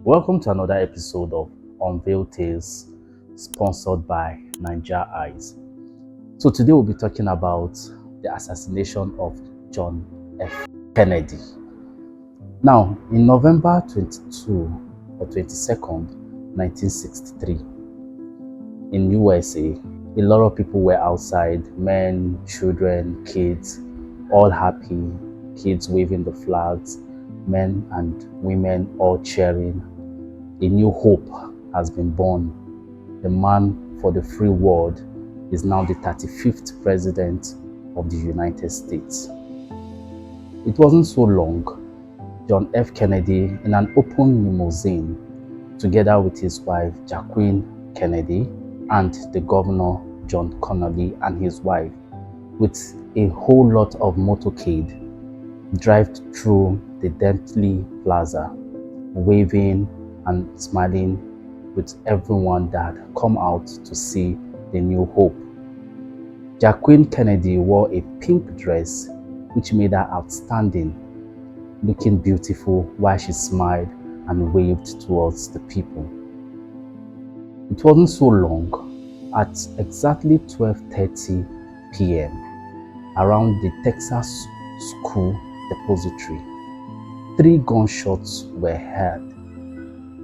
Welcome to another episode of Unveil Tales, sponsored by Niger Eyes. So today we'll be talking about the assassination of John F. Kennedy. Now, in November 22 or 22nd, 1963, in USA, a lot of people were outside, men, children, kids, all happy, kids waving the flags, men and women all cheering. A new hope has been born. The man for the free world is now the 35th president of the United States. It wasn't so long. John F. Kennedy, in an open limousine, together with his wife Jacqueline Kennedy and the governor John Connolly and his wife, with a whole lot of motorcade, drive through the Dentley Plaza, waving and smiling with everyone that had come out to see the new hope. Jacqueline Kennedy wore a pink dress which made her outstanding, looking beautiful while she smiled and waved towards the people. It wasn't so long. At exactly 12:30 p.m., around the Texas School Depository, 3 gunshots were heard.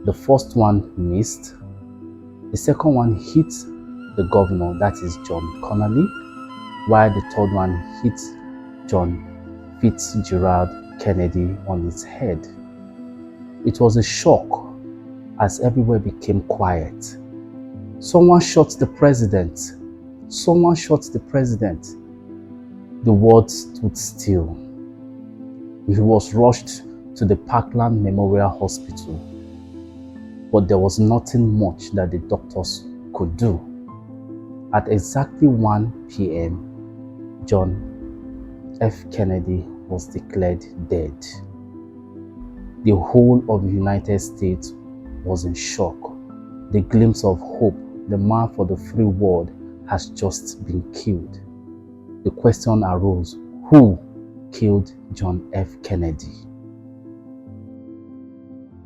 The first one missed. The second one hit the governor, that is John Connolly, while the third one hit John Fitzgerald Kennedy on his head. It was a shock as everywhere became quiet. Someone shot the president. Someone shot the president. The world stood still. He was rushed to the Parkland Memorial Hospital, but there was nothing much that the doctors could do. At exactly 1 p.m., John F. Kennedy was declared dead. The whole of the United States was in shock. The glimpse of hope, the man for the free world, has just been killed. The question arose, who killed John F. Kennedy?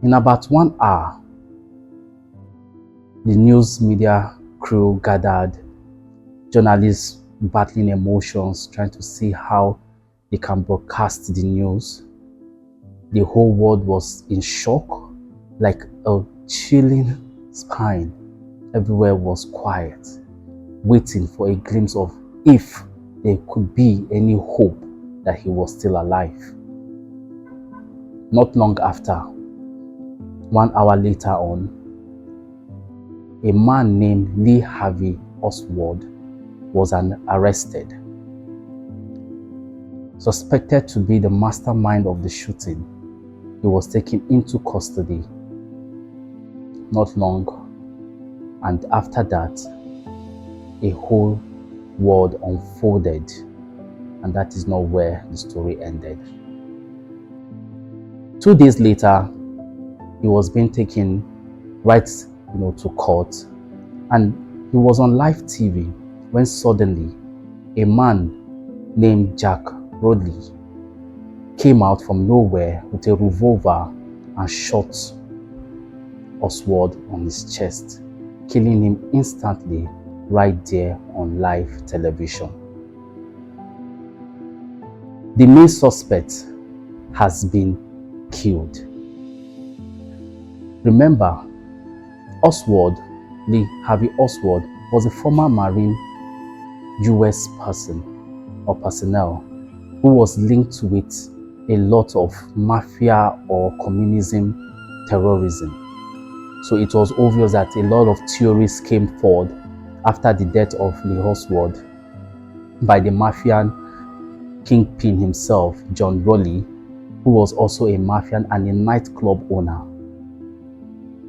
In about 1 hour, the news media crew gathered, journalists battling emotions, trying to see how they can broadcast the news. The whole world was in shock, like a chilling spine. Everywhere was quiet, waiting for a glimpse of if there could be any hope that he was still alive. Not long after, 1 hour later on, a man named Lee Harvey Oswald was arrested. Suspected to be the mastermind of the shooting, he was taken into custody. Not long, and after that, a whole world unfolded, and that is not where the story ended. 2 days later, he was being taken right to court, and he was on live TV when suddenly a man named Jack Rodley came out from nowhere with a revolver and shot Oswald on his chest, killing him instantly right there on live television. The main suspect has been killed. Remember, Oswald, Lee Harvey Oswald, was a former Marine US personnel who was linked with a lot of Mafia or communism terrorism. So it was obvious that a lot of theories came forward after the death of Lee Oswald by the Mafia kingpin himself, John Rowley, who was also a Mafian and a nightclub owner.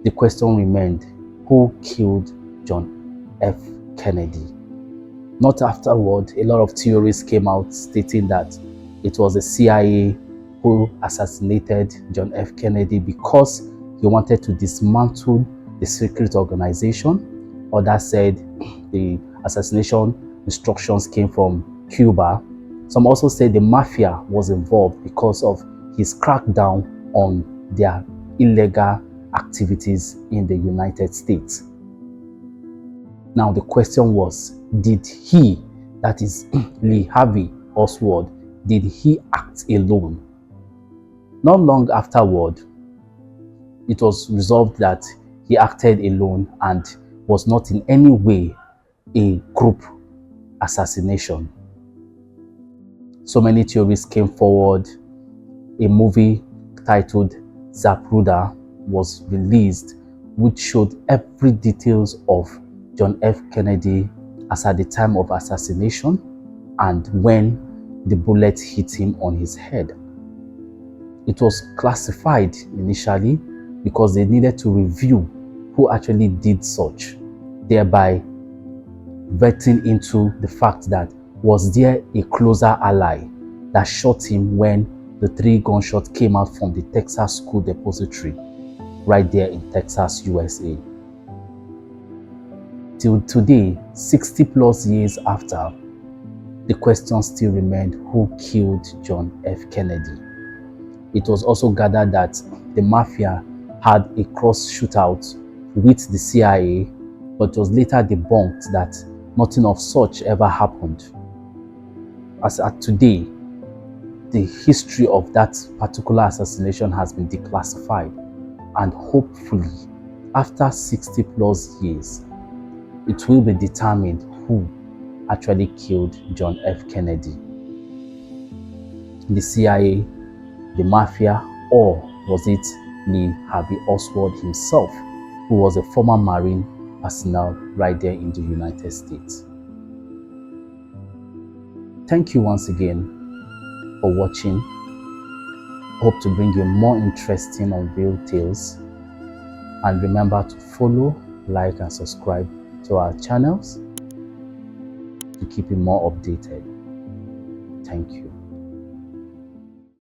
The question remained, who killed John F. Kennedy? Not afterward, a lot of theories came out stating that it was the CIA who assassinated John F. Kennedy because he wanted to dismantle the secret organization. Others said the assassination instructions came from Cuba. Some also said the Mafia was involved because of his crackdown on their illegal activities in the United States. Now the question was, did he, that is Lee Harvey Oswald, did he act alone? Not long afterward, it was resolved that he acted alone and was not in any way a group assassination. So many theories came forward. A movie titled Zapruder was released, which showed every details of John F. Kennedy as at the time of assassination and when the bullet hit him on his head. It was classified initially because they needed to review who actually did such, thereby vetting into the fact that was there a closer ally that shot him when the 3 gunshots came out from the Texas School Depository right there in Texas, USA. Till today, 60 plus years after, the question still remained, who killed John F. Kennedy? It was also gathered that the Mafia had a cross shootout with the CIA, but it was later debunked that nothing of such ever happened. As at today, the history of that particular assassination has been declassified, and hopefully, after 60 plus years, it will be determined who actually killed John F. Kennedy. The CIA, the Mafia, or was it Lee Harvey Oswald himself, who was a former Marine personnel right there in the United States? Thank you once again for watching. Hope to bring you more interesting unveiled tales. And remember to follow, like, and subscribe to our channels to keep you more updated. Thank you.